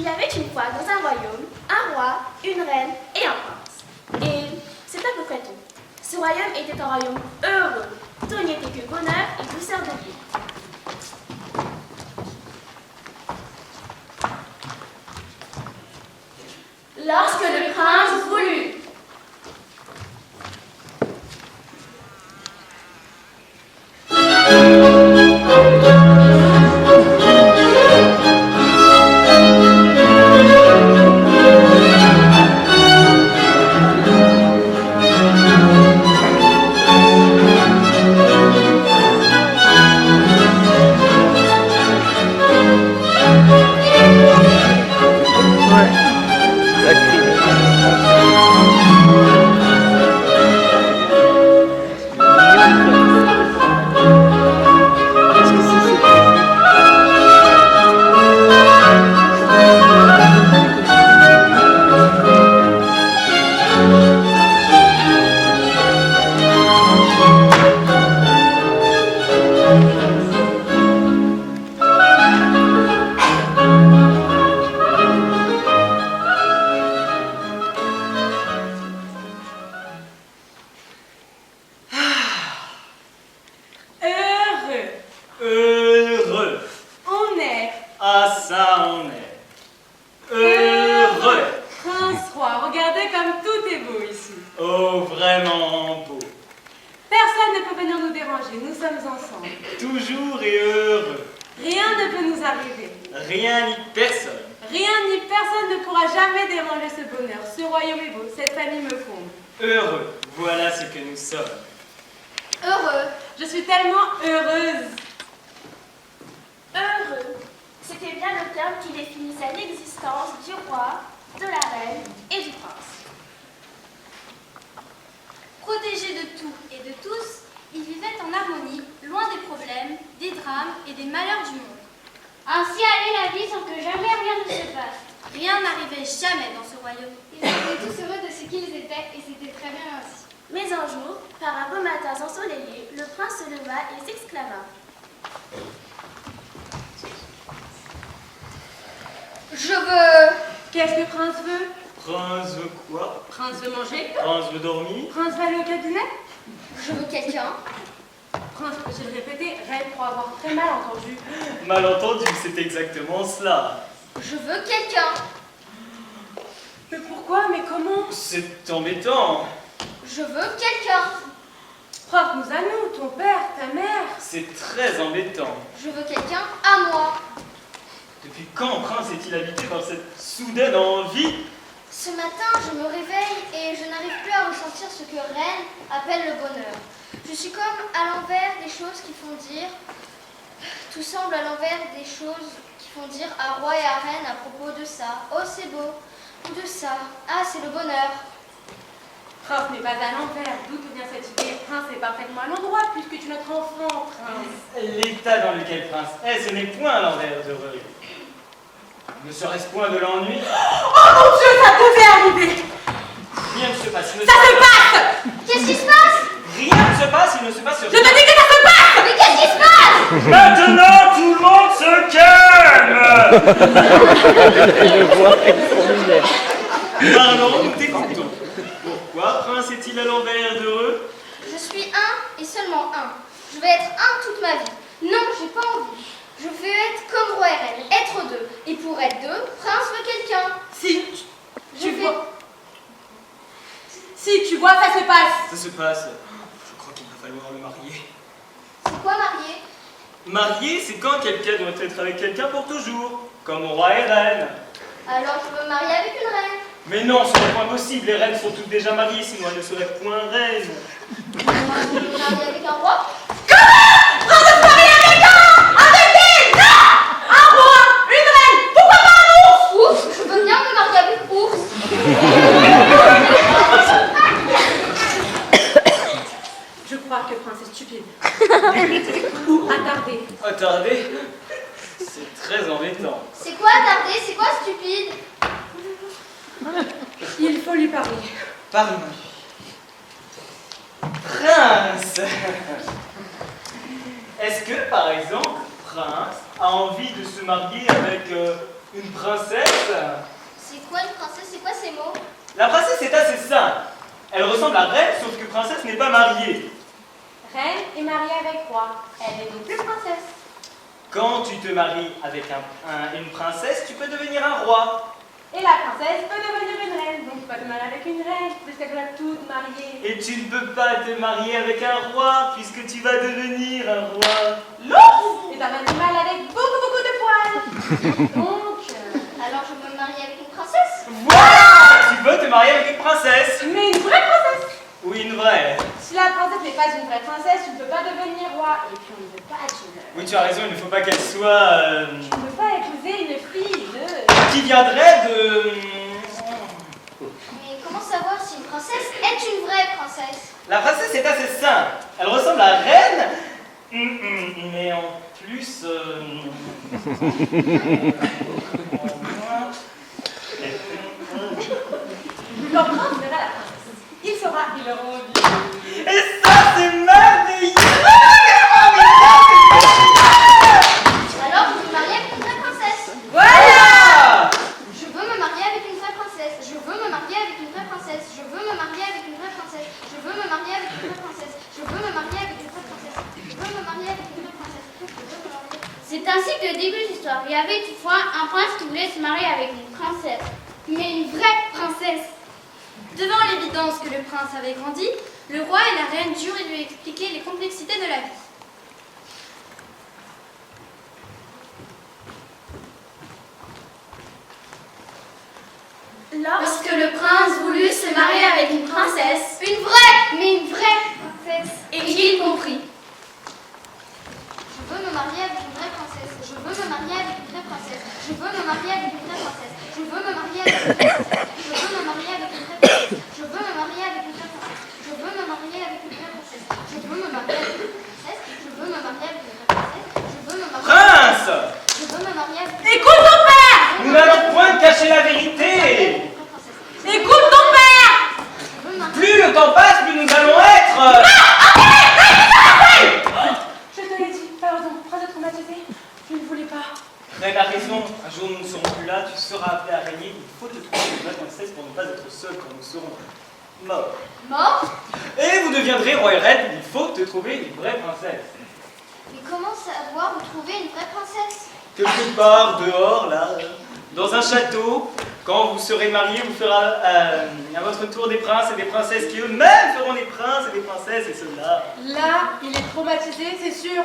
Il y avait une fois dans un royaume un roi, une reine et un prince. Et c'est à peu près tout. Ce royaume était un royaume heureux. Tout n'y était que bonheur et douceur de vie. Lorsque le prince voulut. Malentendu, c'est exactement cela. Je veux quelqu'un. Mais pourquoi? Mais comment? C'est embêtant. Je veux quelqu'un. Prof, nous à nous, ton père, ta mère. C'est très embêtant. Je veux quelqu'un à moi. Depuis quand Prince est-il habité par cette soudaine envie? Ce matin, je me réveille et je n'arrive plus à ressentir ce que Reine appelle le bonheur. Je suis comme à l'envers des choses qui font dire... Tout semble à l'envers des choses qui font dire à roi et à reine à propos de ça. Oh, c'est beau. Ou de ça. Ah, c'est le bonheur. Prof n'est pas à l'envers. D'où te vient cette idée? Prince est parfaitement à l'endroit puisque tu es notre enfant, Prince. L'état dans lequel Prince est, ce n'est point à l'envers d'heureux. Ne serait-ce point de l'ennui? Oh mon Dieu, ça devait arriver! Rien ne se passe. Ça se passe! Qu'est-ce qui se passe? Rien ne se passe, il ne se passe rien. Je te dis que ça se passe! Mais qu'est-ce qui se passe? Maintenant, tout le monde se calme! Pardon, nous t'écoutons. Pourquoi Prince est-il à l'envers d'heureux? Je suis un et seulement un. Je vais être un toute ma vie. Non, j'ai pas envie. Je veux être comme roi et reine, être deux. Et pour être deux, Prince veut quelqu'un. Si, tu vois... Si, tu vois, ça se passe. Ça se passe. Je crois qu'il va falloir le marier. C'est quoi marier? Marier, c'est quand quelqu'un doit être avec quelqu'un pour toujours, comme roi et reine. Alors je veux me marier avec une reine. Mais non, ce n'est point possible, les reines sont toutes déjà mariées, sinon elles ne seraient point reines. Moi, je veux me marier avec un roi. Comment? Prince de se marier avec un! Arrêtez! Non! Un roi! Une reine! Pourquoi pas un ours? Ours, je veux bien me marier avec ours. Je crois que Prince est stupide. Ou attardé. Attardé? C'est très embêtant. C'est quoi attardé? C'est quoi stupide? Il faut lui parler. Parle-moi. Prince! Est-ce que, par exemple, prince a envie de se marier avec une princesse. C'est quoi une princesse? C'est quoi ces mots? La princesse est assez simple. Elle ressemble à reine, sauf que princesse n'est pas mariée. Reine est mariée avec roi. Elle est donc plus princesse. Quand tu te maries avec une princesse, tu peux devenir un roi. Et la princesse peut devenir une reine. Donc tu peux te marier avec une reine, puisqu'elle doit toutes marier. Et tu ne peux pas te marier avec un roi, puisque tu vas devenir un roi. L'ours est un animal avec beaucoup de poils. Donc, Alors je me marie avec une princesse? Voilà! Tu peux te marier avec une princesse. mais une vraie princesse. Oui, une vraie. Si la princesse n'est pas une vraie princesse, tu ne peux pas devenir roi. Et puis on ne veut pas Oui, tu as raison, il ne faut pas qu'elle soit... Tu ne peux pas épouser une fille de... qui viendrait de... Mais comment savoir si une princesse est une vraie princesse? La princesse est assez simple. Elle ressemble à la reine, mais en plus... Leur prince verra la princesse. Il saura, il leur envie. Et ça, c'est merveilleux! Alors je me marie avec une vraie princesse. Voilà! Je veux me marier avec une vraie princesse. Je veux me marier avec une vraie princesse. Je veux me marier avec une vraie princesse. Je veux me marier avec une vraie princesse. Je veux me marier avec une vraie princesse. Je veux me marier avec une vraie princesse. C'est ainsi que débute l'histoire. Il y avait une fois un prince qui voulait se marier avec une princesse, mais une vraie princesse. Devant l'évidence que le prince avait grandi, le roi et la reine durent lui expliquer les complexités de la vie. Lorsque le prince voulut se marier avec une princesse, une vraie princesse, et qu'il comprit. Je veux me marier avec une vraie princesse. Je veux me marier avec une vraie princesse. Je veux me marier avec une vraie princesse. Je veux me marier avec une vraie princesse. Je veux me marier avec une vraie princesse. Je veux me marier avec une vraie princesse. Je veux me marier avec une vraie princesse. Je veux me marier avec une vraie princesse. Je veux me marier avec une vraie princesse. Je veux me marier. Prince! Je veux me marier avec. Écoute ton père! Nous n'allons point cacher la vérité! Écoute ton père! Plus le temps passe, plus nous allons être... Je te l'ai dit, pardon, prince de traumatisé. Je ne voulais pas. Reine a raison, un jour nous ne serons plus là, tu seras appelé à régner, il faut te trouver une vraie princesse pour ne pas être seul quand nous serons morts. Mort? Et vous deviendrez roi et reine, il faut te trouver une vraie princesse. Mais comment savoir où trouver une vraie princesse? Quelque part, dehors, là, dans un château, quand vous serez mariés, vous ferez à votre tour des princes et des princesses qui eux-mêmes feront des princes et des princesses et ceux-là. Là, il est traumatisé, c'est sûr.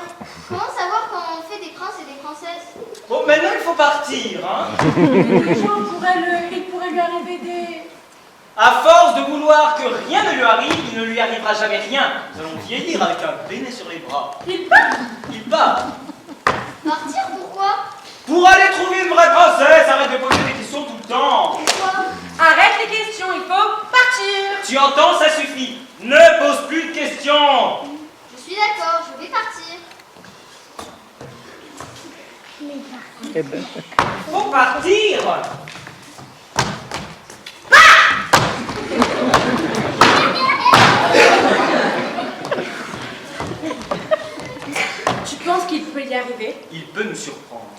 Comment savoir quand on fait des princes et des princesses? Bon, maintenant il faut partir, hein. Il pourrait lui arriver des... À force de vouloir que rien ne lui arrive, il ne lui arrivera jamais rien. Nous allons vieillir avec un bénet sur les bras. Il part. Il part. Partir pourquoi? Pour aller trouver une vraie princesse, arrête de poser des questions tout le temps. Pourquoi? Arrête les questions, il faut partir. Tu entends, ça suffit. Ne pose plus de questions. Je suis d'accord, je vais partir. Faut partir. Tu penses qu'il peut y arriver? Il peut nous surprendre.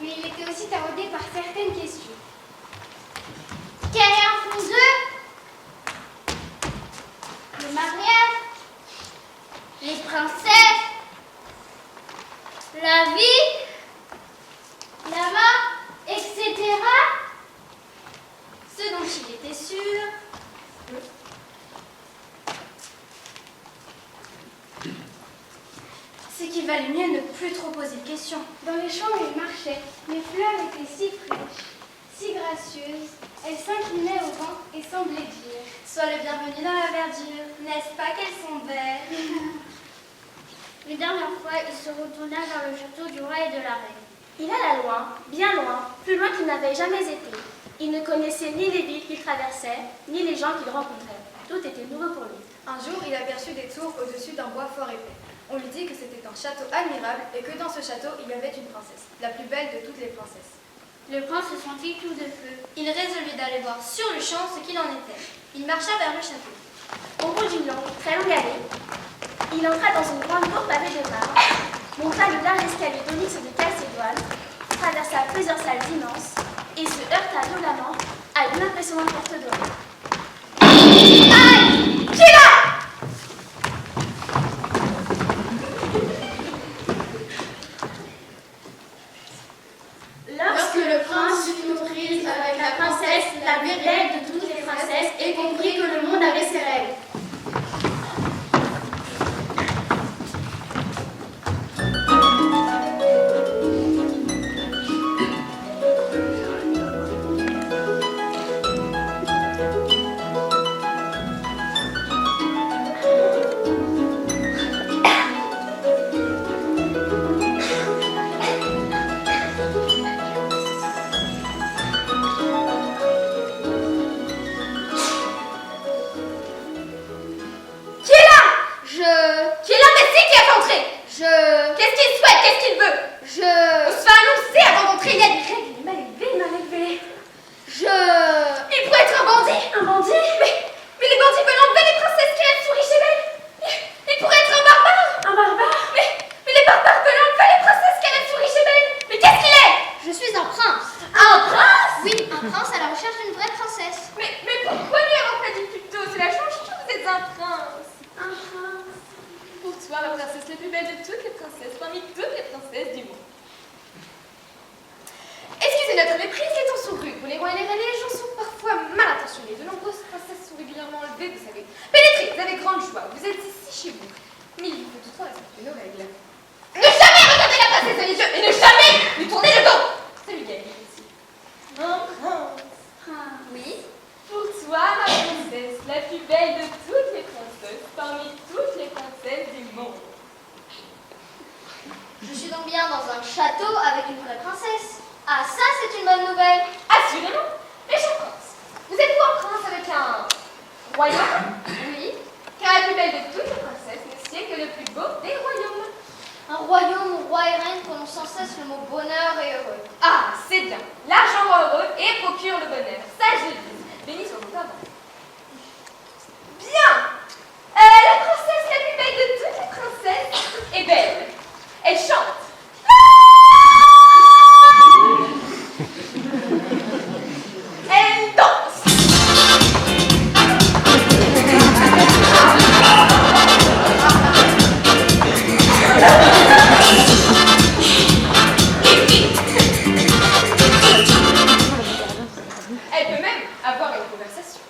Mais il était aussi taraudé par certaines questions. Quel est un fond d'eux? Le mariage, les princesses, la vie, la mort, etc. Ce dont il était sûr, c'est qu'il valait mieux ne plus trop poser de questions. Dans les champs où il marchait, les fleurs étaient si fraîches, si gracieuses, Elle s'inclinait au vent et semblait dire « Sois le bienvenu dans la verdure, n'est-ce pas qu'elles sont belles ?» Une dernière fois, il se retourna vers le château du roi et de la reine. Il alla loin, bien loin, plus loin qu'il n'avait jamais été. Il ne connaissait ni les villes qu'il traversait, ni les gens qu'il rencontrait. Tout était nouveau pour lui. Un jour, il aperçut des tours au-dessus d'un bois fort épais. On lui dit que c'était un château admirable et que dans ce château, il y avait une princesse, la plus belle de toutes les princesses. Le prince se sentit tout de feu. Il résolut d'aller voir sur le champ ce qu'il en était. Il marcha vers le château. Au bout d'une longue, très longue allée, il entra dans une grande cour pavée de marbre, monta le large escalier d'onyx de Calcédoine, traversa plusieurs salles immenses et se heurta violemment à une impressionnante porte dorée. Aïe! Qui est là? Lorsque le prince fut aux prises avec la princesse, la plus belle de toutes les princesses, et comprit que le monde avait ses règles. Elle peut même avoir une conversation.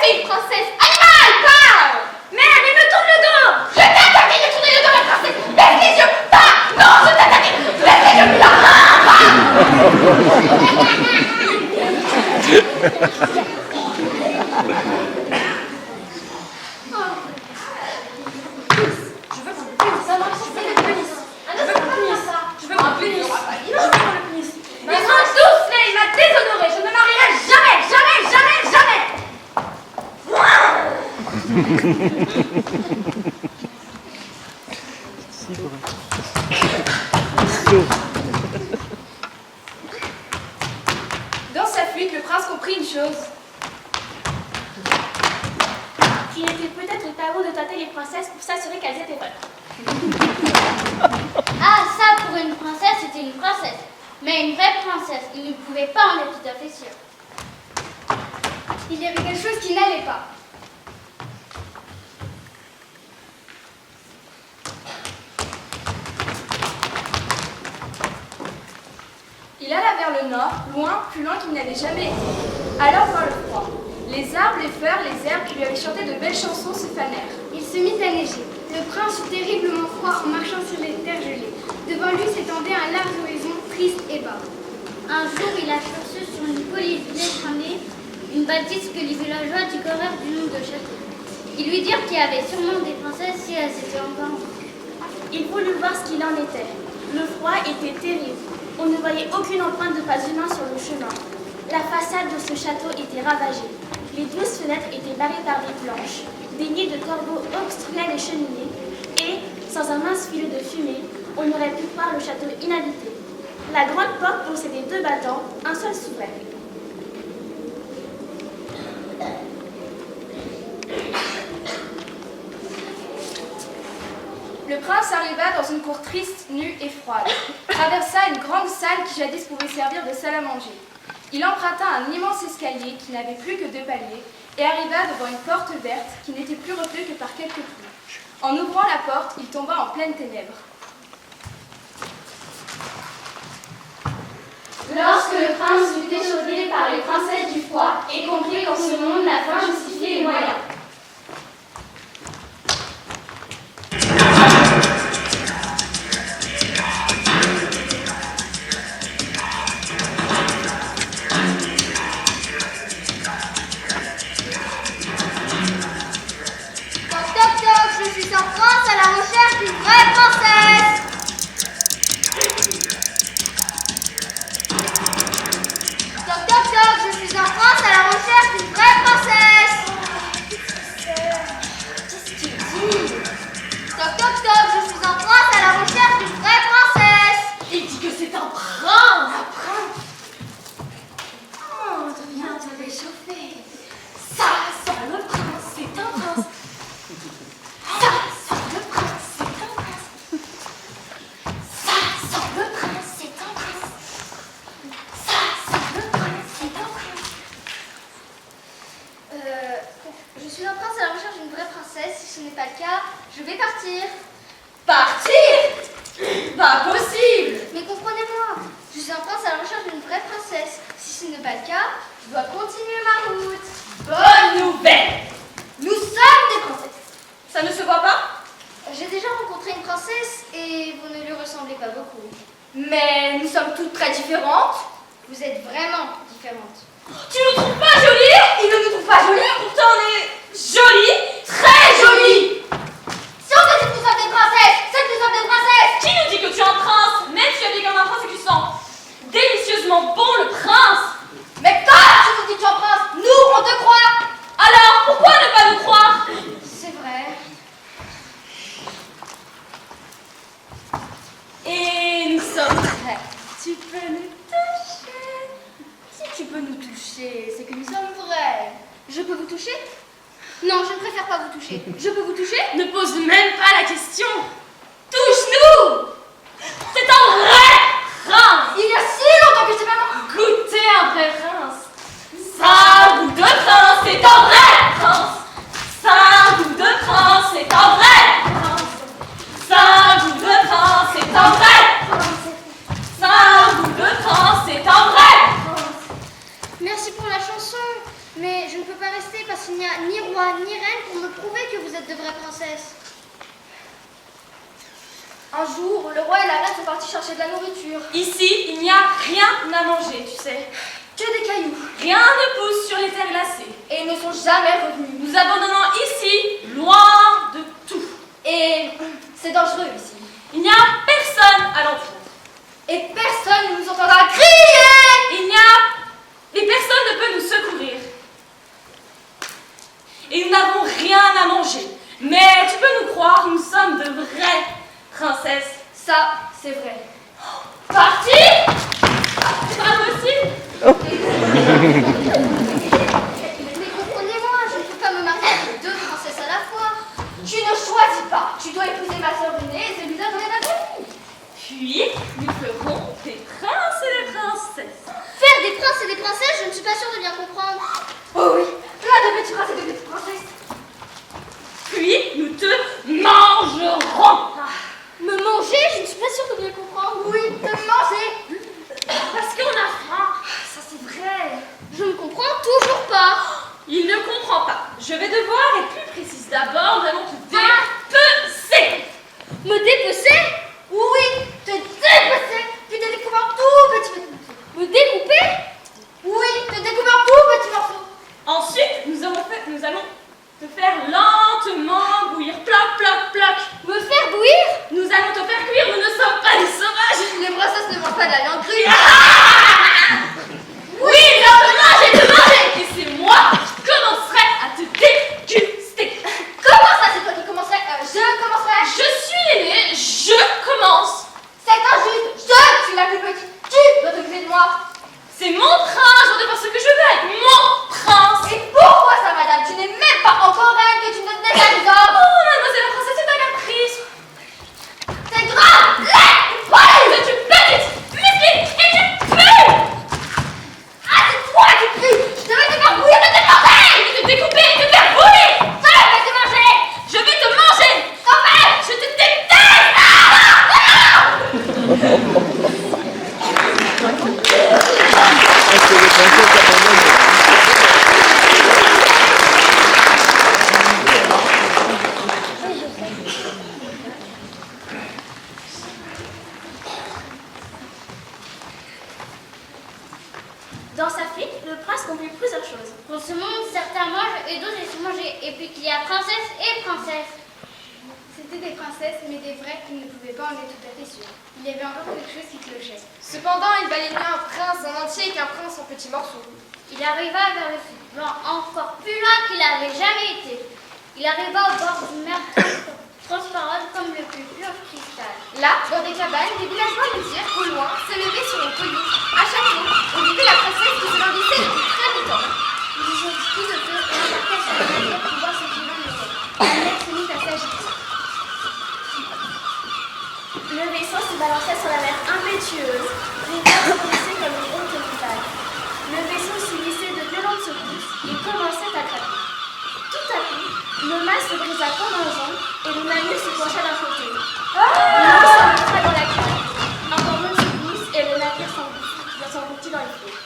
Oui, princesse animale, parle! Merde, il me tourne le dos! Je t'ai interdit de tourner le dos, ma princesse! Baisse les yeux! Pas! Non, je t'ai interdit! Baisse les yeux, putain! Ils sont tous faits, il m'a déshonoré, je ne me marierai jamais, jamais, jamais, jamais! Dans sa fuite, le prince comprit une chose. Il était peut-être pas bon de tâter les princesses pour s'assurer qu'elles étaient bonnes. Ah, ça, pour une princesse, c'était une princesse. Mais une vraie princesse, il ne pouvait pas en être tout à fait sûr. Il y avait quelque chose qui n'allait pas. Il alla vers le nord, loin, plus loin qu'il n'avait jamais été. Alors vint le froid. Les arbres, les fleurs, les herbes qui lui avaient chanté de belles chansons se fanèrent. Il se mit à neiger. Le prince eut terriblement froid en marchant sur les terres gelées. Devant lui s'étendait un large horizon triste et bas. Un jour, il aperçut sur une colline écrasée une bâtisse que les villageois décorèrent du nom de château. Ils lui dirent qu'il y avait sûrement des princesses si elles étaient encore en vie. Il voulut voir ce qu'il en était. Le froid était terrible. On ne voyait aucune empreinte de pas humain sur le chemin. La façade de ce château était ravagée. Les 12 fenêtres étaient barrées par des planches. Des nids de corbeaux obstruaient les cheminées. Et, sans un mince filet de fumée, on aurait pu croire le château inhabité. La grande porte possédait 2 battants, un seul s'ouvrait. Le prince arriva dans une cour triste, nue et froide, traversa une grande salle qui jadis pouvait servir de salle à manger. Il emprunta un immense escalier qui n'avait plus que 2 paliers et arriva devant une porte verte qui n'était plus retenue que par quelques clous. En ouvrant la porte, il tomba en pleines ténèbres. Lorsque le prince fut échaudé par les princesses du froid et comprit qu'en ce monde la fin justifiait les moyens. Toc toc toc, je suis en France à la recherche d'une vraie princesse. Toc toc toc, je suis en France à la recherche d'une vraie princesse. Toc toc toc, je suis en France à la recherche d'une vraie princesse. Il dit que c'est un prince! Un prince! Oh, tu viens te réchauffer. Ça sent le prince, c'est un prince. Ça sent le prince, c'est un prince. Ça sent le prince, c'est un prince. Ça sent le prince, c'est un prince. Je suis un prince à la recherche d'une vraie princesse. Si ce n'est pas le cas, je vais partir. Partir? Pas possible! Mais comprenez-moi, je suis un prince à la recherche d'une vraie princesse. Si ce n'est pas le cas, je dois continuer ma route. Bonne nouvelle! Nous sommes des princesses. Ça ne se voit pas? J'ai déjà rencontré une princesse et vous ne lui ressemblez pas beaucoup. Mais nous sommes toutes très différentes. Vous êtes vraiment différentes. Tu nous trouves pas jolies? Il ne nous trouve pas jolies, pourtant on est jolies, très jolies! Si on te dit que nous sommes des princesses, c'est que nous sommes des princesses. Qui nous dit que tu es un prince? Même si tu es habillé comme un prince et que tu sens délicieusement bon le prince! Mais toi, tu nous dis que tu es un prince. Nous, on te croit. Alors pourquoi ne pas nous croire? C'est vrai. Et nous sommes prêts. Tu peux nous toucher. Si tu peux nous toucher, c'est que nous sommes vrais. Je peux vous toucher? Non, je préfère pas vous toucher. Je peux vous toucher? Ne pose même pas la question. Touche-nous! C'est un vrai prince! Il y a si longtemps que je sais pas. Goûter un vrai prince! Ça a un goût de prince, c'est un vrai prince! Ça a un goût de prince, c'est un vrai prince! Ça a un goût de prince, c'est un vrai prince! Ça a un goût de prince, c'est un vrai prince! Merci pour la chanson, mais je je ne peux pas rester parce qu'il n'y a ni roi ni reine pour me prouver que vous êtes de vraies princesses. Un jour, le roi et la reine sont partis chercher de la nourriture. Ici, il n'y a rien à manger, tu sais. Que des cailloux. Rien ne pousse sur les terres glacées. Et ils ne sont jamais revenus. Nous abandonnons ici, loin de tout. Et c'est dangereux ici. Il n'y a personne alentour. Et personne ne nous entendra crier. Et personne ne peut nous secourir. Et nous n'avons rien à manger. Mais tu peux nous croire, nous sommes de vraies princesses. Ça, c'est vrai. Parti? C'est pas possible. Mais comprenez-moi, je ne peux pas me marier avec 2 princesses à la fois. Tu ne choisis pas. Tu dois épouser ma sœur aînée et celui-là dans ta famille. Puis, nous ferons des princes et des princesses. Faire des princes et des princesses, je ne suis pas sûre de bien comprendre. Oh oui, plein de petits princes et de petites princesses. Puis, nous te mangerons. Me manger, je ne suis pas sûre de bien comprendre. Oui, te manger. Parce qu'on a faim. Ça, c'est vrai. Je ne comprends toujours pas. Il ne comprend pas. Je vais devoir être plus précise. D'abord, nous allons te dépecer. Me dépecer? Oui, te dépecer, puis te découper en tout petits morceaux. Me découper? Oui, te découper en tout petits morceaux. Ensuite, nous allons te faire lentement bouillir. Plac, plac, plac. Me faire bouillir? Nous allons te faire cuire. Nous ne sommes pas des sauvages. Les princesses ne mangent pas de la viande crue. Oui, viens te manger, te manger. Et c'est moi qui commencerai à te déguster. Comment ça, c'est toi qui commencerais? Je commencerai. Je suis l'aîné, je commence. C'est injuste. Je suis la plus petite. Tu dois t'occuper de moi. C'est mon prince, je dois faire ce que je veux avec mon prince. Et pourquoi ça, madame? Tu n'es même pas encore reine, que tu ne t'es pas des Oh, hommes. mademoiselle la princesse, c'est un caprice. C'est grave. C'est une petite musclée et tu pues. Ah, c'est toi qui pries. Je devais te faire bouillir, de te manger. Je vais te découper et te faire bouillir. Je vais te manger. Je vais te manger. Quand même. Je te déteste. Dans sa fuite, le prince comprit plusieurs choses. Pour ce monde, certains mangent et d'autres laissent manger. Et puis qu'il y a princesse et princesse. C'était des princesses, mais des vraies qui ne pouvaient pas en être tout à fait sûres. Il y avait encore quelque chose qui clochait. Cependant, il valait mieux un prince en entier qu'un prince en petits morceaux. Il arriva vers le sud, encore plus loin qu'il n'avait jamais été. Il arriva au bord d'une mer transparente comme le plus pur cristal. Là, dans des cabanes, des villageois nous dirent qu'au loin, s'élevait sur une colline, à château, on vivait la princesse qui se languissait depuis très longtemps. Ils ont tout de feu et embarquèrent sur le navire pour voir ce qu'il en était. La mer se mit à s'agiter. Le vaisseau se balançait sur la mer impétueuse. Les vagues s'enfonçaient comme une haute montagne. Le vaisseau subissait de violentes secousses. Il commençait à craquer. Tout à coup, le mât se brisa comme un jonc et le navire se pencha d'un côté. Le vaisseau entra dans la cale. Encore une secousse et le navire s'engloutit dans les flots.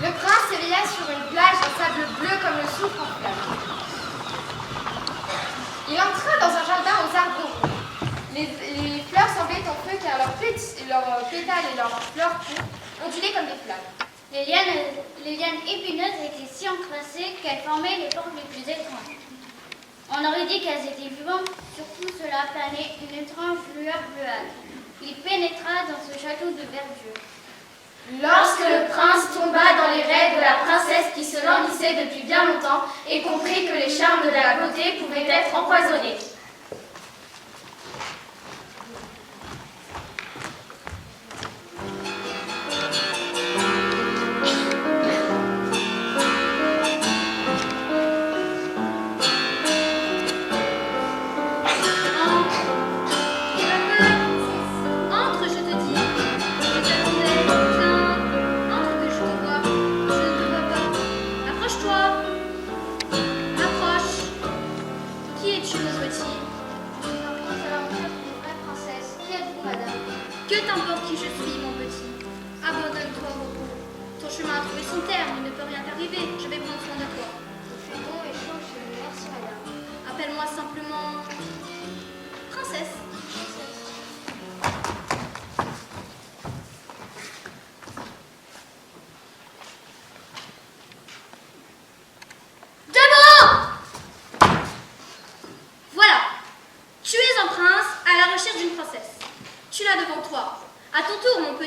Le prince s'éveilla sur une plage en sable bleu comme le soufre en flamme. Il entra dans un jardin aux arbres ronds. Les fleurs semblaient en feu car leurs pétales et leurs fleurs courtes ondulaient comme des flammes. Les lianes épineuses étaient si encrassées qu'elles formaient les formes les plus étranges. On aurait dit qu'elles étaient vivantes, sur tout cela planait une étrange lueur bleuâtre. Il pénétra dans ce château de verdure. Lorsque le prince tomba dans les rêves de la princesse qui se languissait depuis bien longtemps et comprit que les charmes de la beauté pouvaient être empoisonnés. Entre, je te dis. Je t'attendais. Entre que je te vois. Je ne te vois pas. Approche-toi. Approche. Qui es-tu, mon petit?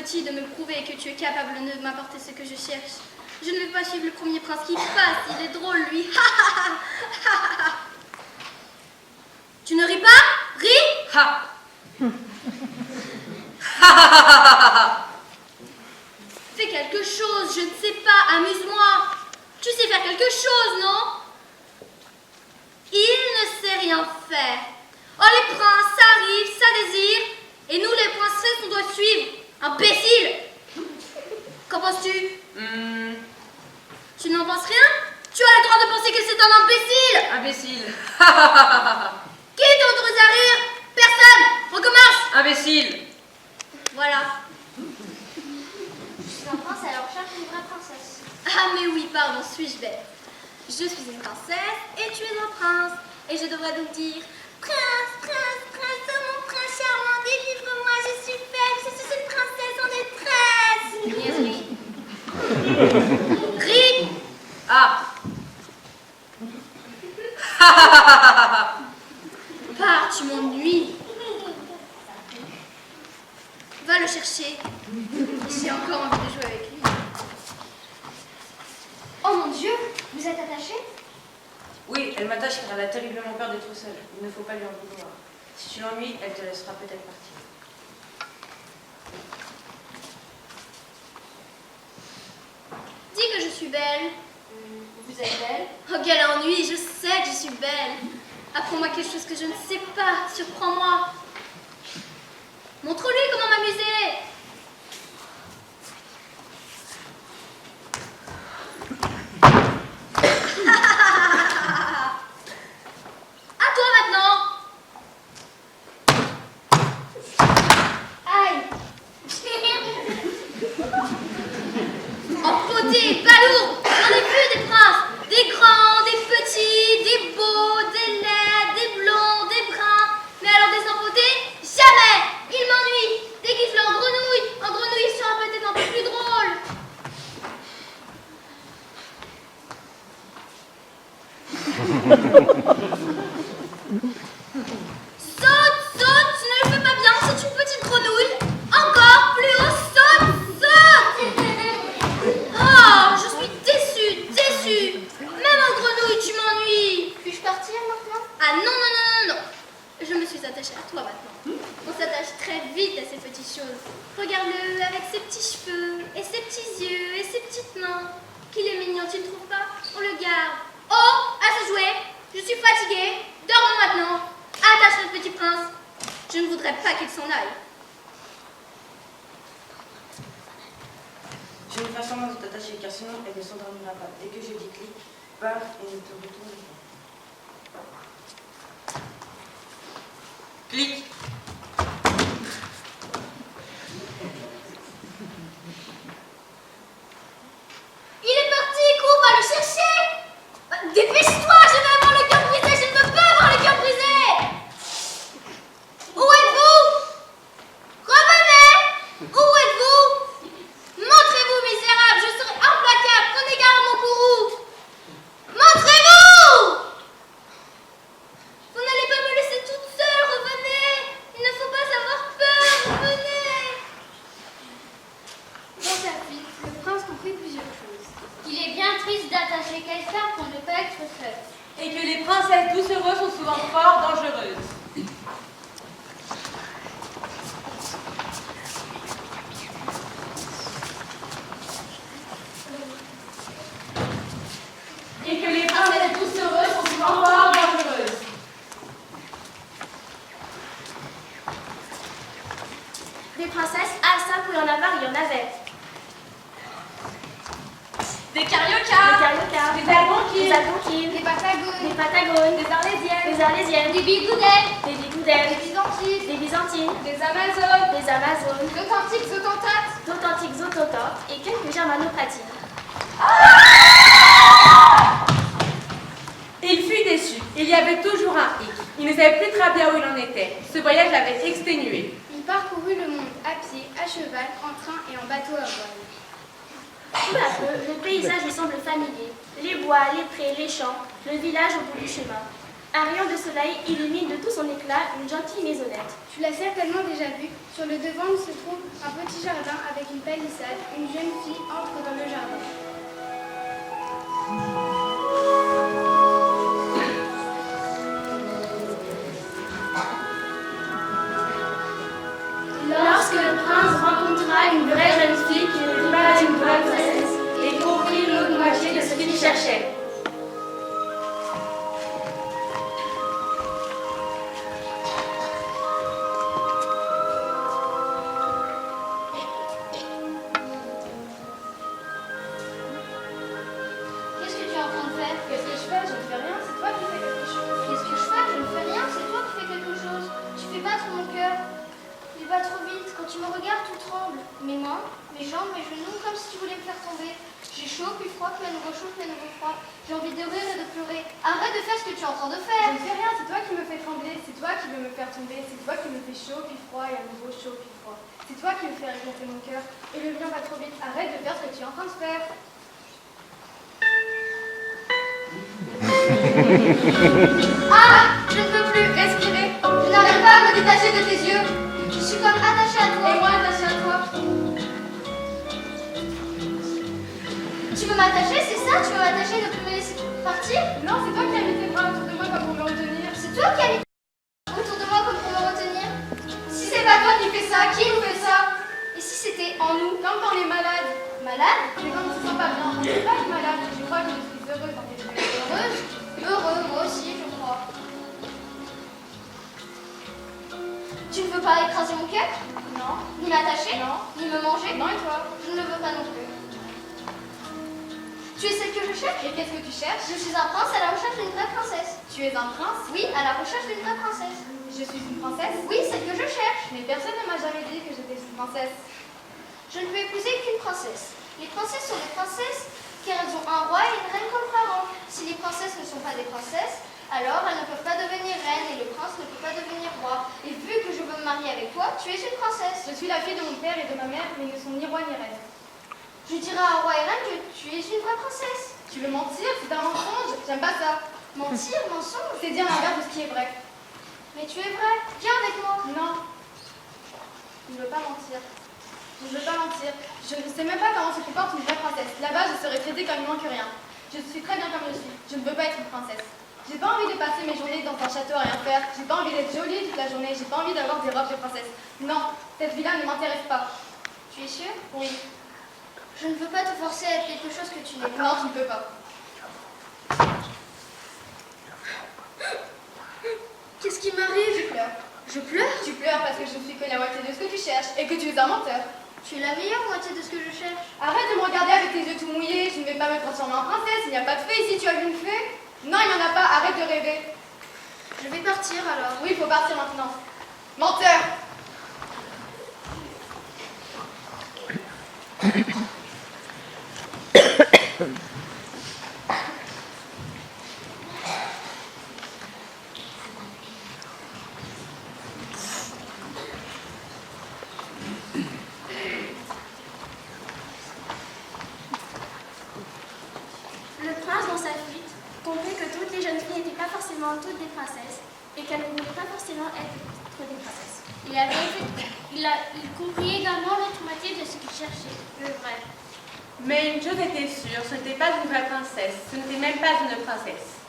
petit de me prouver que tu es capable de m'apporter ce que je cherche. Je ne vais pas suivre le premier prince qui passe, il est drôle lui. Tu ne ris pas? Ris! Ha! Fais quelque chose, je ne sais pas, amuse-moi. Tu sais faire quelque chose, non? Il ne sait rien faire. Oh, les princes, ça arrive, ça désire, et nous, les princesses, on doit suivre. Imbécile! Qu'en penses-tu? Tu n'en penses rien? Tu as le droit de penser que c'est un imbécile! Imbécile! Qui t'a autorisé à rire? Personne! Recommence! Imbécile! Voilà. Je suis un prince, alors cherche une vraie princesse. Ah mais oui, pardon, suis-je bête? Je suis une princesse et tu es un prince. Et je devrais donc dire prince, prince, prince, oh mon prince charmant, délivre-moi, je suis faible, je suis une princesse en détresse. Niaiserie. Ris. Ah! Pars, tu m'ennuies. Va le chercher. J'ai encore envie de jouer avec lui. Oh mon Dieu, vous êtes attaché? Oui, elle m'attache car elle a terriblement peur d'être seule. Il ne faut pas lui en vouloir. Si tu l'ennuies, elle te laissera peut-être partir. Dis que je suis belle. Vous êtes belle? Oh, quel ennui, je sais que je suis belle. Apprends-moi quelque chose que je ne sais pas, surprends-moi. Montre-lui comment m'amuser. À toi maintenant. Aïe! Empoté, balourd, j'en ai vu des princes, des grands, des petits, des beaux, des laids, des blonds, des bruns. Mais alors des empotés, jamais. Ils m'ennuient. Dès qu'ils font en grenouille ils seront peut-être un peu plus drôles. Saute, saute, tu ne le fais pas bien, c'est une petite grenouille. Encore plus haut, saute, saute. Oh, je suis déçue, déçue. Même en grenouille, tu m'ennuies. Puis-je partir maintenant? Ah non, non, non, non, non. Je me suis attachée à toi maintenant. On s'attache très vite à ces petites choses. Regarde-le avec ses petits cheveux, et ses petits yeux, et ses petites mains. Qu'il est mignon, tu ne trouves pas? On le garde. Oh, à se jouer. Je suis fatiguée. Dormons maintenant. Attache notre petit prince. Je ne voudrais pas qu'il s'en aille. Je vais faire semblant de t'attacher car sinon elle ne s'endormira pas. Dès que je dis clic, pars et ne te retourne pas. Clic. Il est parti, cours, va le chercher. Dépêche-toi, je vais avoir le cœur brisé, je ne veux pas avoir le cœur brisé. Où êtes-vous? Revenez. Où êtes-vous? Montrez-vous, misérable, je serai implacable, prenez garde à mon courroux. Montrez-vous. Vous n'allez pas me laisser toute seule, revenez. Il ne faut pas avoir peur, revenez. Dans sa vie, le prince comprit plusieurs choses. Il est bien triste d'attacher quelqu'un pour ne pas être seul. Et que les princesses doucereuses sont souvent fort dangereuses. Et que les princesses doucereuses sont souvent fort dangereuses. Des princesses, ah ça, pour y en avoir, il y en avait. Des Des cariocas, cariocas, des algonquines, des algonquines, Des patagones, des patagones, des arlésiennes, des arlésiennes, Des bigoudets. des bigoudelles, des byzantines, des byzantines, des amazones, des amazones, d'authentiques autantates. d'authentiques autototes et quelques germanopratines. Il fut déçu. Il y avait toujours un hic. Il ne savait plus très bien où il en était. Ce voyage l'avait exténué. Il parcourut le monde à pied, à cheval, en train et en bateau à voile. Peu à peu, le paysage lui semble familier. Les bois, les prés, les champs, le village au bout du chemin. Un rayon de soleil illumine de tout son éclat une gentille maisonnette. Tu l'as certainement déjà vue. Sur le devant se trouve un petit jardin avec une palissade. Une jeune fille entre dans le jardin. Lorsque le prince rencontra une vraie jeune fille qui n'était pas une vraie princesse et comprit l'autre moitié de ce qu'il cherchait. Qu'est-ce que tu es en train de faire? Qu'est-ce que je fais? Je ne fais rien, c'est toi qui fais quelque chose. Qu'est-ce que je fais? Je ne fais rien, c'est toi qui fais quelque chose. Tu fais battre mon cœur. Il va trop vite. Quand tu me regardes, tout tremble. Mes mains, mes jambes, mes genoux, comme si tu voulais me faire tomber. J'ai chaud, puis froid, puis à nouveau chaud, puis à nouveau froid. J'ai envie de rire et de pleurer. Arrête de faire ce que tu es en train de Je faire. ne fais rien, c'est toi qui me fais trembler, c'est toi qui veux me faire tomber, c'est toi qui me fais chaud, puis froid, et à nouveau chaud, puis froid. C'est toi qui me fais éclater mon cœur, et le mien va trop vite. Arrête de faire ce que tu es en train de faire. Ah, je ne peux plus. Respirer. Je n'arrive pas à me détacher de tes yeux. Je suis comme attachée à toi. Et moi attaché à toi. Tu veux m'attacher, c'est ça? Tu veux m'attacher et ne plus me laisser partir? Non, c'est toi qui as mis tes bras autour de moi comme pour me retenir. C'est toi qui as mis autour de moi comme pour me retenir. Si c'est pas toi qui fais ça, qui nous fait ça? Et si c'était en nous? Comme quand on est malade. Malade? Mais quand on se sent pas bien, on ne peut pas être malade. Je crois que je suis heureuse dans tes yeux. Heureuse? Heureux, moi aussi, je crois. Tu ne veux pas écraser mon cœur? Non. Ni m'attacher? Non. Ni me manger? Non, et toi? Je ne le veux pas non plus. Tu es celle que je cherche? Et qu'est-ce que tu cherches? Je suis un prince à la recherche d'une vraie princesse. Tu es un prince? Oui, à la recherche d'une vraie princesse. Je suis une princesse? Oui, celle que je cherche. Mais personne ne m'a jamais dit que j'étais une princesse. Je ne peux épouser qu'une princesse. Les princesses sont des princesses car elles ont un roi et une reine comme parents. Si les princesses ne sont pas des princesses, alors elles ne peuvent pas devenir reines et le prince ne peut pas devenir roi. Et vu que je veux me marier avec toi, tu es une princesse. Je suis la fille de mon père et de ma mère, mais ils ne sont ni roi ni reine. Je dirai à un roi et reine que tu es une vraie princesse. Tu veux mentir? C'est un mensonge. J'aime pas ça. Mentir, mensonge. C'est dire l'inverse de ce qui est vrai. Mais tu es vrai. Viens avec moi. Non. Je ne veux pas mentir. Je ne veux pas mentir. Je ne sais même pas comment se comporte une vraie princesse. Là-bas, je serais traitée comme il manque rien. Je suis très bien comme je suis. Je ne veux pas être une princesse. J'ai pas envie de passer mes journées dans un château à rien faire. J'ai pas envie d'être jolie toute la journée. J'ai pas envie d'avoir des robes de princesse. Non, cette vie-là ne m'intéresse pas. Tu es sûre? Oui. Je ne veux pas te forcer à être quelque chose que tu n'es pas. Non, tu ne peux pas. Qu'est-ce qui m'arrive? Tu pleures. Je pleure? Tu pleures parce que je ne suis que la moitié de ce que tu cherches et que tu es un menteur. Tu es la meilleure moitié de ce que je cherche. Arrête de me regarder avec tes yeux tout mouillés. Je ne vais pas me transformer en princesse. Il n'y a pas de fée ici. Tu as vu une fée? Non, il n'y en a pas. Arrête de rêver. Je vais partir alors. Oui, il faut partir maintenant. Menteur! Le prince, dans sa fuite, comprit que toutes les jeunes filles n'étaient pas forcément toutes des princesses et qu'elles ne voulaient pas forcément être des princesses. Il comprit également l'autre moitié de ce qu'il cherchait, le vrai. Mais une chose était sûre, ce n'était pas une vraie princesse, ce n'était même pas une princesse.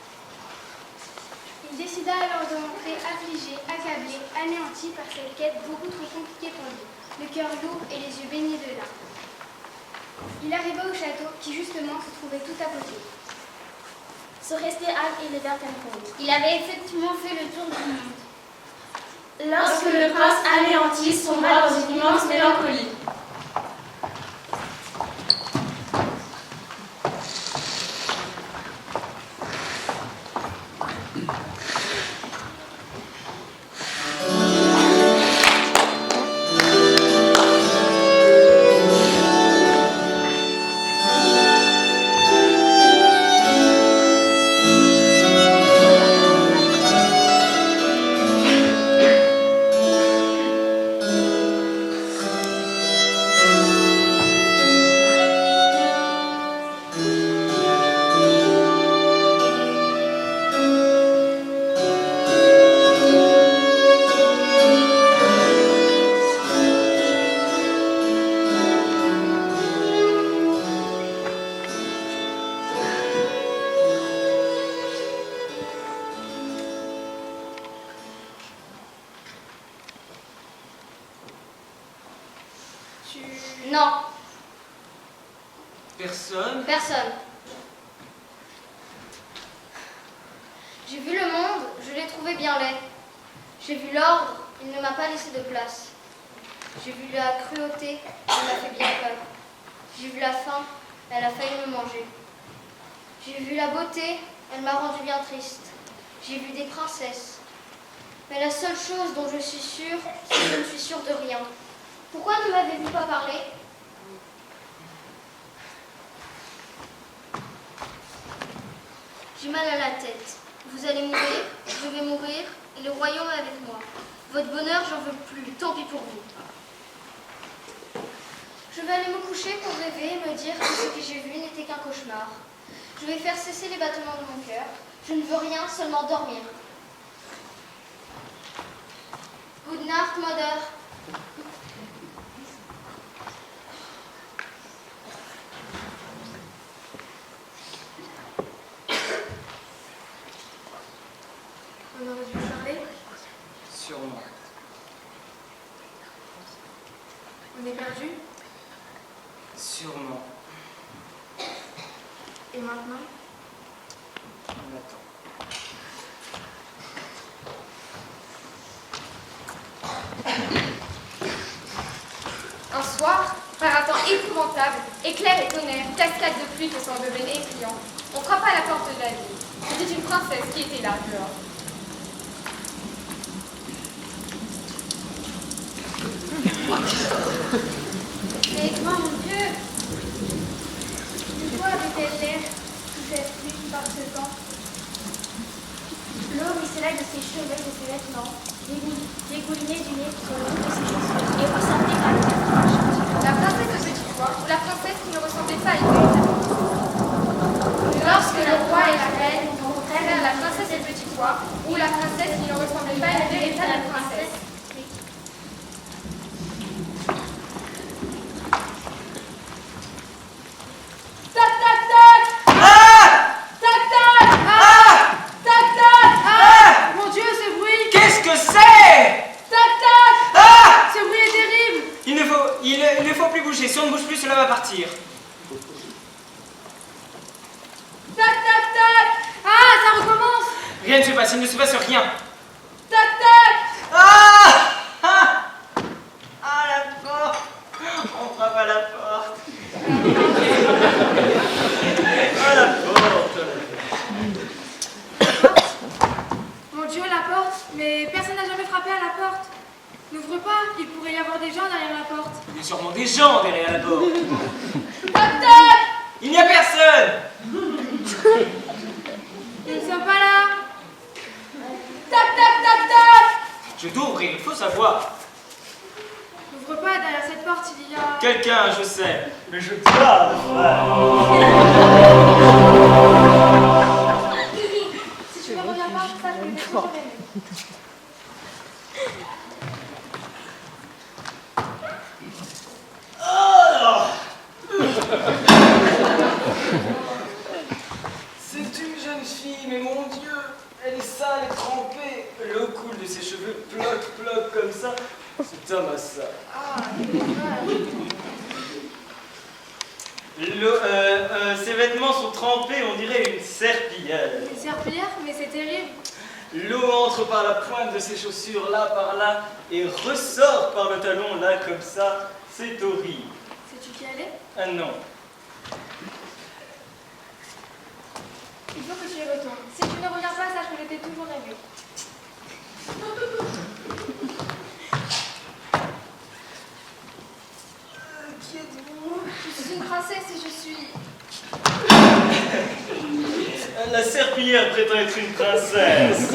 Il décida alors de rentrer affligé, accablé, anéanti par cette quête beaucoup trop compliquée pour lui, le cœur lourd et les yeux baignés de larmes. Il arriva au château qui justement se trouvait tout à côté. Se restait âme et le verre compte. Il avait effectivement fait le tour du monde. Lorsque le prince anéanti sombra dans une immense mélancolie. Non, Personne? personne. J'ai vu le monde, je l'ai trouvé bien laid. J'ai vu l'ordre, il ne m'a pas laissé de place. J'ai vu la cruauté, elle m'a fait bien peur. J'ai vu la faim, elle a failli me manger. J'ai vu la beauté, elle m'a rendu bien triste. J'ai vu des princesses. Mais la seule chose dont je suis sûre, c'est que je ne suis sûre de rien. Pourquoi ne m'avez-vous pas parlé? J'ai mal à la tête. Vous allez mourir, je vais mourir, et le royaume est avec moi. Votre bonheur, j'en veux plus, tant pis pour vous. Je vais aller me coucher pour rêver et me dire que ce que j'ai vu n'était qu'un cauchemar. Je vais faire cesser les battements de mon cœur. Je ne veux rien, seulement dormir. Good night, mother. On aurait dû parler. Sûrement. On est perdu. Sûrement. Et maintenant? On attend. Un soir, par un temps épouvantable, éclairs et tonnerres, cascades de pluie qui sont devenues effrayantes, on frappa à la porte de la ville. C'était une princesse qui était là, dehors. Mais moi, mon Dieu, de quoi avait-elle l'air, toute cette pluie qui part ce temps? L'eau ruisselait de ses cheveux et de ses vêtements, dégoulinait du nez sur le bout de ses chaussures et ressemblait par le La princesse de Petit Pois, ou la princesse qui ne ressemblait pas à une véritable princesse. Lorsque le roi et la reine rencontrèrent la princesse de Petit Pois, ou la princesse qui ne ressemblait pas à une véritable princesse. Tac tac tac! Tac tac! Tac tac! Mon Dieu, ce bruit! Qu'est-ce que c'est? Tac tac! Ce bruit est terrible! Il ne faut plus bouger. Si on ne bouge plus, cela va partir. Tac tac tac! Ah, ça recommence! Rien ne se passe, il ne se passe rien. Tac tac! La porte. On frappe à la porte. La porte. Mon Dieu, la porte! Mais personne n'a jamais frappé à la porte. N'ouvre pas, il pourrait y avoir des gens derrière la porte. Il y a sûrement des gens derrière la porte. Tac tac! Il n'y a personne. Ils ne sont pas là! Tac tac tac tac! Je dois ouvrir, il faut savoir. N'ouvre pas, derrière cette porte, il y a... Quelqu'un, je sais. Mais je dois le faire. Si tu ne reviens pas, sache que je vais toujours aimer. C'est une jeune fille, mais mon Dieu, elle est sale et trempée. L'eau coule de ses cheveux, ploc, comme ça. C'est un massacre. Ses vêtements sont trempés, on dirait une serpillière. Une serpillière? Mais c'est terrible. L'eau entre par la pointe de ses chaussures, là, par là, et ressort par le talon, là, comme ça. C'est horrible. Sais-tu qui elle est? Ah non. Il faut que tu y retournes. Si tu ne reviens pas, sache que je t'ai toujours aimé. Qui êtes-vous? Je suis une princesse et je suis... La serpillière prétend être une princesse.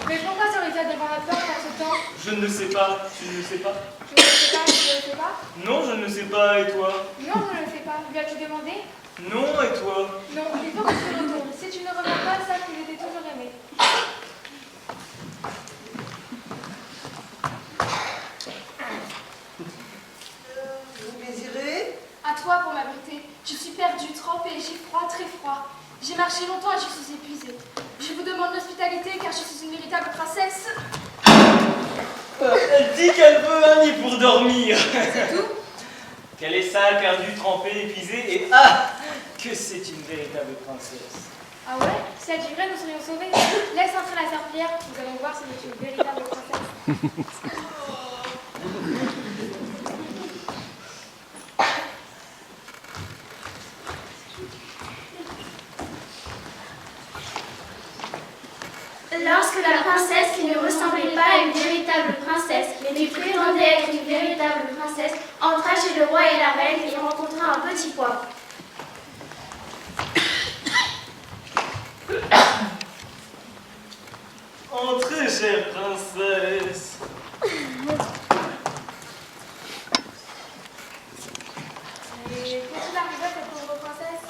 Mais pourquoi serait-elle devant la porte en ce temps? Je ne sais pas. Tu ne sais pas? Je ne sais pas, je ne sais pas. Non, je ne sais pas. Et toi? Non, je ne le sais pas. Lui as-tu demandé? Non, et toi? Non, il faut que tu retournes. Si tu ne reviens pas, sache que je t'ai toujours aimé. Vous désirez? À toi pour ma beauté. Je suis perdue, trempée, j'ai froid, très froid. J'ai marché longtemps et je suis épuisée. Je vous demande l'hospitalité car je suis une véritable princesse. Elle dit qu'elle veut un nid pour dormir. C'est tout? Qu'elle est sale, perdue, trempée, épuisée, et ah, que c'est une véritable princesse. Ah ouais? Si elle vivrait, nous serions sauvés. Laisse entrer la serpillière, nous allons voir si c'est une véritable princesse. Lorsque la princesse, qui ne ressemblait pas à une véritable princesse, mais qui prétendait être une véritable princesse, entra chez le roi et la reine et rencontra un petit pois. Entrez, chère princesse. Et qu'est-il arrivé à cette pauvre princesse?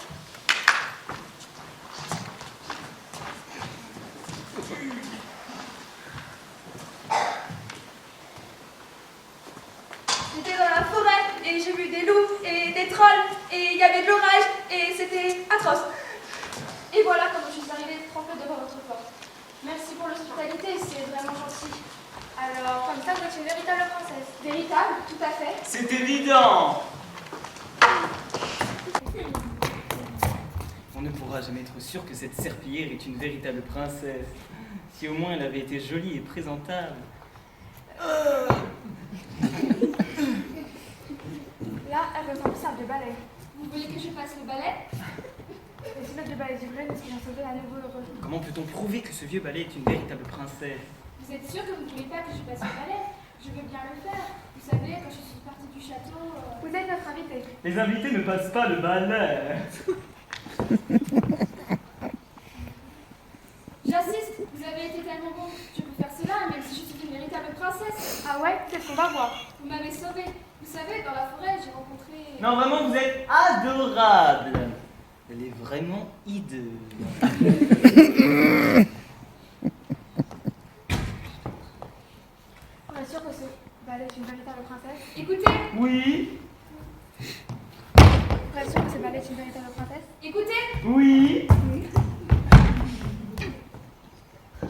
J'étais dans la forêt et j'ai vu des loups et des trolls et il y avait de l'orage et c'était atroce. Et voilà comment je suis arrivée trempée devant votre porte. Merci pour l'hospitalité, c'est vraiment gentil. Alors, comme ça, vous êtes une véritable princesse. Véritable, tout à fait. C'est évident. On ne pourra jamais être sûr que cette serpillière est une véritable princesse. Si au moins elle avait été jolie et présentable. Là, elle ressemble plus à un vieux balai. Vous voulez que je fasse le balai? Et si notre vieux balai du vrai, nous serions sauvés à nouveau heureux. Comment peut-on prouver que ce vieux balai est une véritable princesse? Vous êtes sûr que vous ne voulez pas que je fasse le balai? Je veux bien le faire. Vous savez, quand je suis partie du château... Vous êtes notre invité. Les invités ne passent pas le balai. J'insiste, vous avez été tellement bon. Je peux faire cela, même si je suis une véritable princesse. Ah ouais? C'est ce qu'on va voir. Vous m'avez sauvée. Vous savez, dans la forêt, j'ai rencontré... Non, vraiment, vous êtes adorable. Elle est vraiment hideuse. On est sûr que ce balai est une véritable princesse. Écoutez, Oui, On est sûr que ce balai est une véritable princesse. écoutez. oui.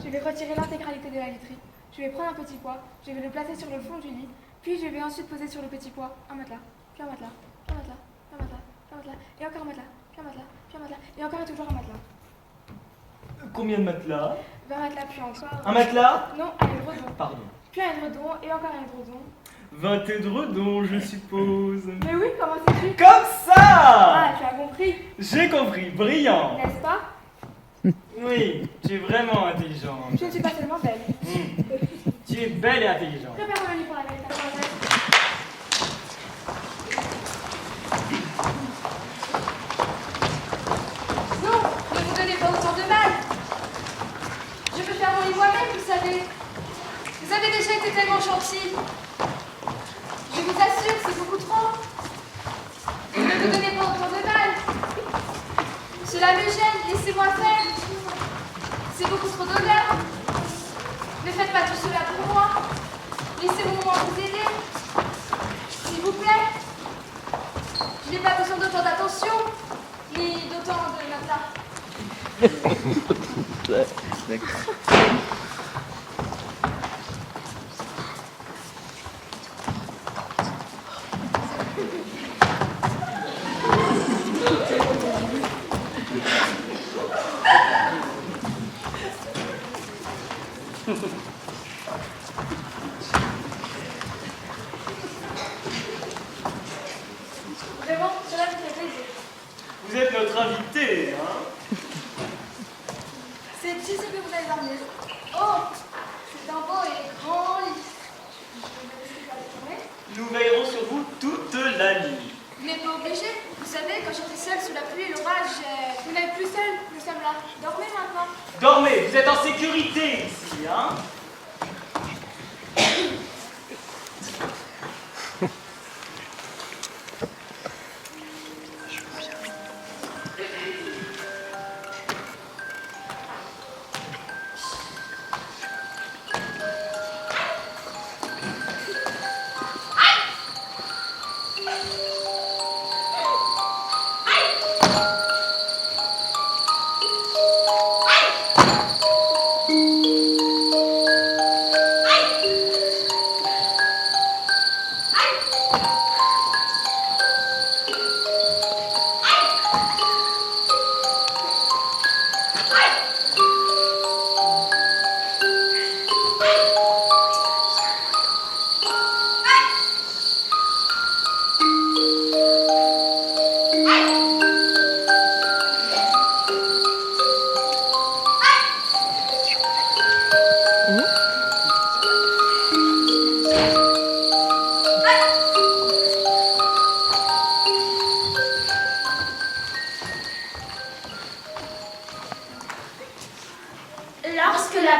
Je vais retirer l'intégralité de la literie. Je vais prendre un petit pois, je vais le placer sur le fond du lit, puis je vais ensuite poser sur le petit pois un matelas, puis un matelas, puis un matelas, puis un matelas, puis un matelas, et encore un matelas, puis un matelas, puis un matelas, et encore et toujours un matelas. Combien de matelas? 20 matelas, puis encore. Un matelas? Non, un édredon. Pardon. Puis un édredon, et encore un édredon. 20 édredons, je suppose. Mais oui, comment sais-tu? Comme ça! Ah, tu as compris, J'ai compris, brillant. n'est-ce pas? Oui, tu es vraiment intelligente. Je ne suis pas seulement belle. Tu es belle et intelligente. Prépare le lit pour la véritable princesse. Non, ne vous donnez pas autant de mal. Je peux faire mon lit moi-même, vous savez. Vous avez déjà été tellement gentil. Je vous assure, c'est beaucoup trop. Ne vous donnez pas autant de mal. Cela me gêne, laissez-moi faire. C'est beaucoup trop d'honneur. Ne faites pas tout cela pour moi. Laissez-moi vous aider. S'il vous plaît. Je n'ai pas besoin d'autant d'attention, ni d'autant de matelas. Vraiment, cela me fait plaisir. Vous êtes notre invité, hein? C'est ici que vous allez dormir. Oh, c'est un beau et grand lit. Je vais me laisser faire les tourner. Nous veillerons sur vous toute la nuit. Vous n'êtes pas obligé. Vous savez, quand j'étais seule sous la pluie et l'orage, Vous n'êtes plus seul, nous sommes là. Dormez maintenant. Dormez, vous êtes en sécurité ici, hein?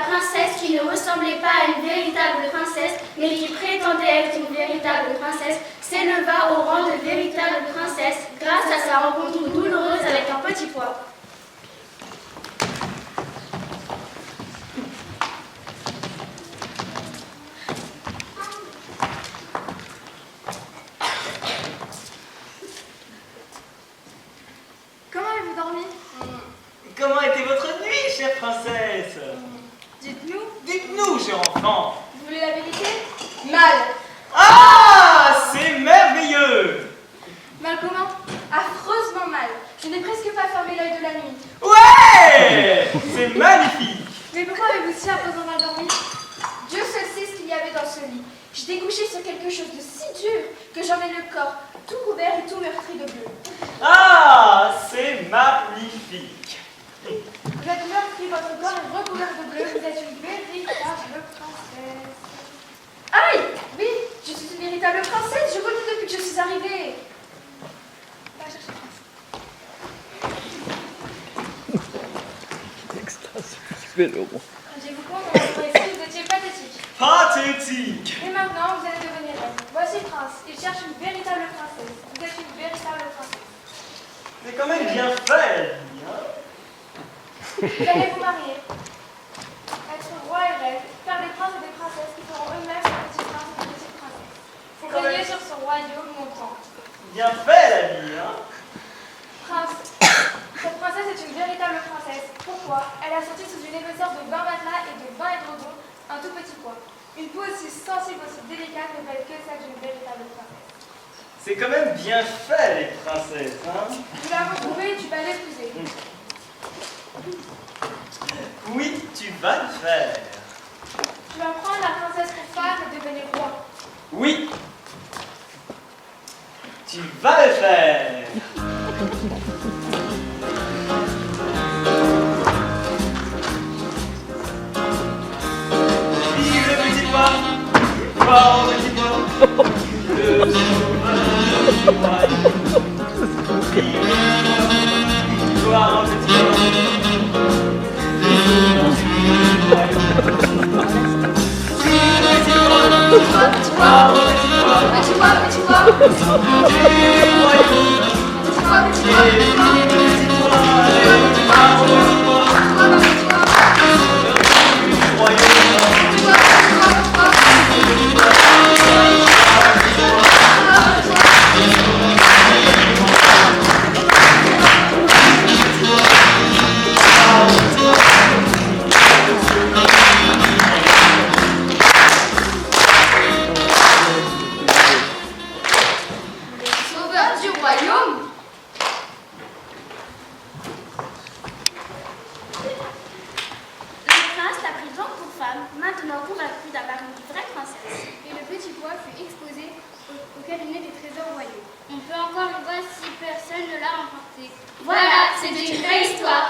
princesse qui ne ressemblait pas à une véritable princesse, mais qui prétendait être une véritable princesse, s'éleva au rang de véritable princesse grâce à sa rencontre douloureuse avec un petit pois. Comment avez-vous dormi? Comment était votre nuit, chère princesse? Dites-nous. Dites-nous, cher enfant. Vous voulez la vérité? Mal. Ah, c'est merveilleux. Mal comment? Affreusement mal. Je n'ai presque pas fermé l'œil de la nuit. Ouais, c'est magnifique. Mais pourquoi avez-vous si affreusement mal dormi? Dieu seul sait ce qu'il y avait dans ce lit. J'étais couchée sur quelque chose de si dur que j'en ai le corps tout couvert et tout meurtri de bleu. Ah, c'est magnifique. Vous êtes meurtri, votre corps est recouvert de bleu, vous êtes une véritable princesse. Aïe! Oui, je suis une véritable princesse, je vous le dis depuis que je suis arrivée. Va chercher Rendiez-vous compte, dans votre récit, vous étiez pathétique. Pathétique. Et maintenant, vous allez devenir reine. Voici Prince, il cherche une véritable princesse. Vous êtes une véritable princesse. C'est quand même bien fait, hein? Vous allez vous marier, être roi et reine, faire des princes et des princesses qui feront eux-mêmes des petits princes et des petites princesses. Vous Quand régner même. sur ce royaume montant. Bien fait, la vie, hein? Prince, cette princesse est une véritable princesse. Pourquoi? Elle a sorti sous une épaisseur de 20 matelas et de 20 édredons un tout petit pois. Une peau aussi sensible, aussi délicate ne peut être que celle d'une véritable princesse. C'est quand même bien fait, les princesses, hein? Nous l'avons trouvé, tu vas l'épouser. Oui, tu vas le faire. Tu vas prendre la princesse pour femme et devenir roi. Oui, tu vas le faire. Vive le petit pois, gloire au petit pois, le sauveur du royaume. Vive le petit pois, gloire au petit pois, le sauveur du royaume. Vive le petit pois, gloire au petit pois, Petit pois, petit pois. le sauveur du royaume. Petit pois, petit Et pois. vive le petit pois, gloire au petit pois, Petit pois, petit pois. du royaume. Petit pois, petit pois, petit pois. Sauveur du royaume. Le prince la prit donc pour femme, maintenant convaincu d'avoir une vraie princesse. Et le petit pois fut exposé au cabinet des trésors royaux. On peut encore le voir si personne ne l'a emporté. Voilà, c'est une vraie histoire.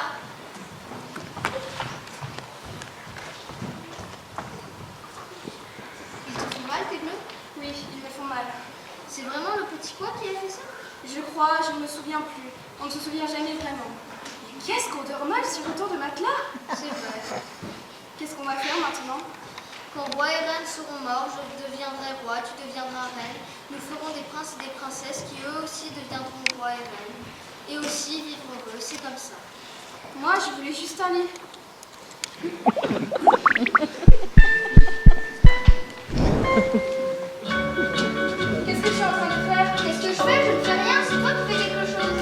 Ils te font mal, tes bleus? Oui, ils me font mal. C'est vraiment le petit pois qui a fait ça? Je crois, je ne me souviens plus. On ne se souvient jamais vraiment. Mais qu'est-ce qu'on dort mal sur autant de matelas? C'est vrai. Qu'est-ce qu'on va faire maintenant? Quand roi et reine seront morts, je deviendrai roi, tu deviendras reine. Nous ferons des princes et des princesses qui eux aussi deviendront rois et reines. Et aussi vivront heureux, c'est comme ça. Moi, je voulais juste un lit. Qu'est-ce que tu es en train de faire? Qu'est-ce que je fais? Je ne fais rien, c'est toi qui fais quelque chose.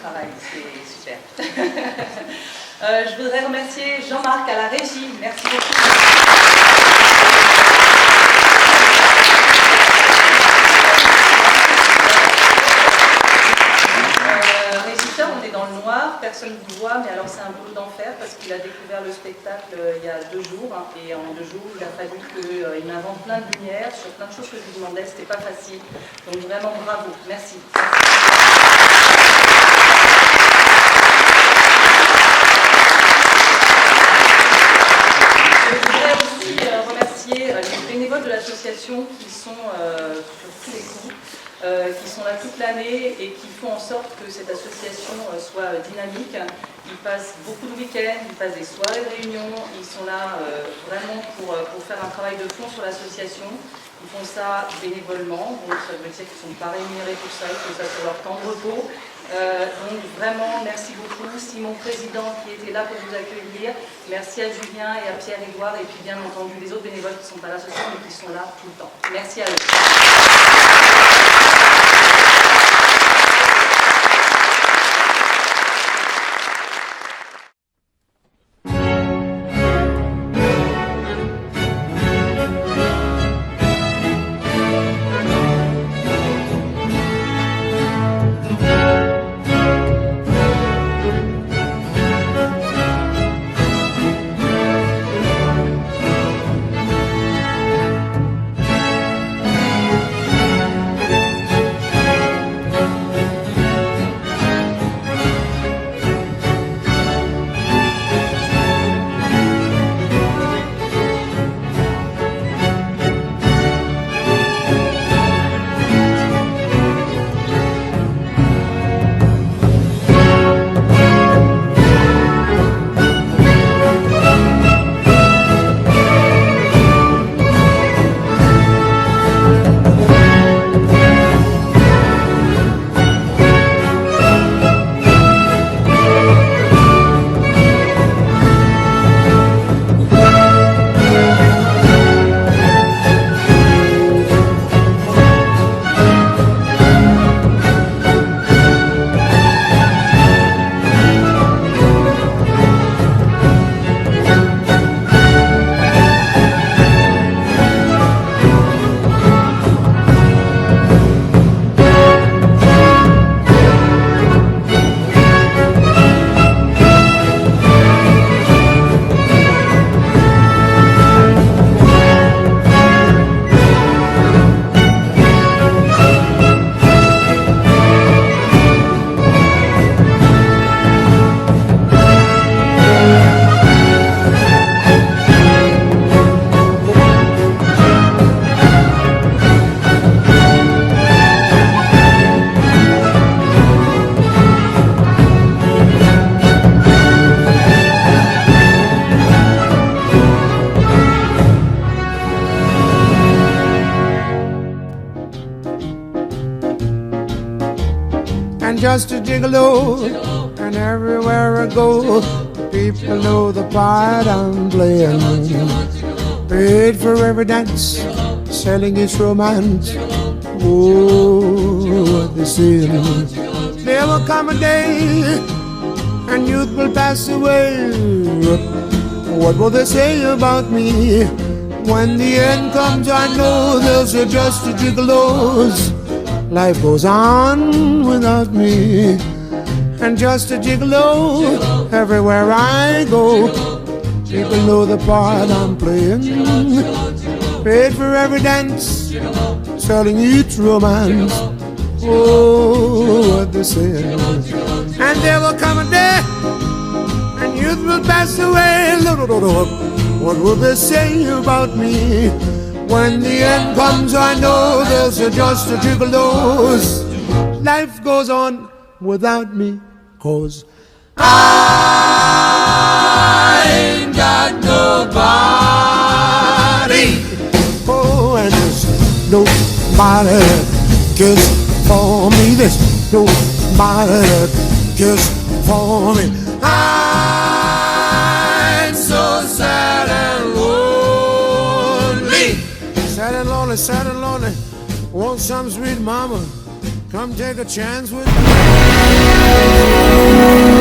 travail, c'est super. Je voudrais remercier Jean-Marc à la régie, merci beaucoup. Régisseur, on est dans le noir, personne ne vous voit, mais alors c'est un boulot d'enfer parce qu'il a découvert le spectacle il y a 2 jours, hein, et en 2 jours, il a fallu qu'il m'invente plein de lumière sur plein de choses que je lui demandais, c'était pas facile. Donc vraiment bravo, merci. Je voudrais aussi remercier les bénévoles de l'association qui sont sur tous les coups, qui sont là toute l'année et qui font en sorte que cette association soit dynamique. Ils passent beaucoup de week-ends, ils passent des soirées de réunion, ils sont là vraiment pour faire un travail de fond sur l'association. Ils font ça bénévolement, donc ça veut dire qu'ils ne sont pas rémunérés pour ça, ils font ça sur leur temps de repos. Donc vraiment, merci beaucoup. Simon Président qui était là pour vous accueillir. Merci à Julien et à Pierre-Édouard et puis bien entendu les autres bénévoles qui ne sont pas là ce soir mais qui sont là tout le temps. Merci à eux. Just a gigolo, and everywhere I go, people know the part I'm playing. Paid for every dance, selling its romance. Oh, what they say. There will come a day, and youth will pass away. What will they say about me? When the end comes, I know they'll say just a gigolos. Life goes on without me, and just a gigolo everywhere I go. People know the part I'm playing. Paid for every dance, selling each romance. Oh, what they say. And there will come a day, and youth will pass away. What will they say about me? When the end comes, I know there's just a gigolos. Life goes on without me, 'cause I ain't got nobody. Oh, and there's nobody that cares for me. There's nobody that cares for me. I'm so sad and lonely. Sad and lonely, sad and lonely. Want some sweet mama, Come take a chance with me.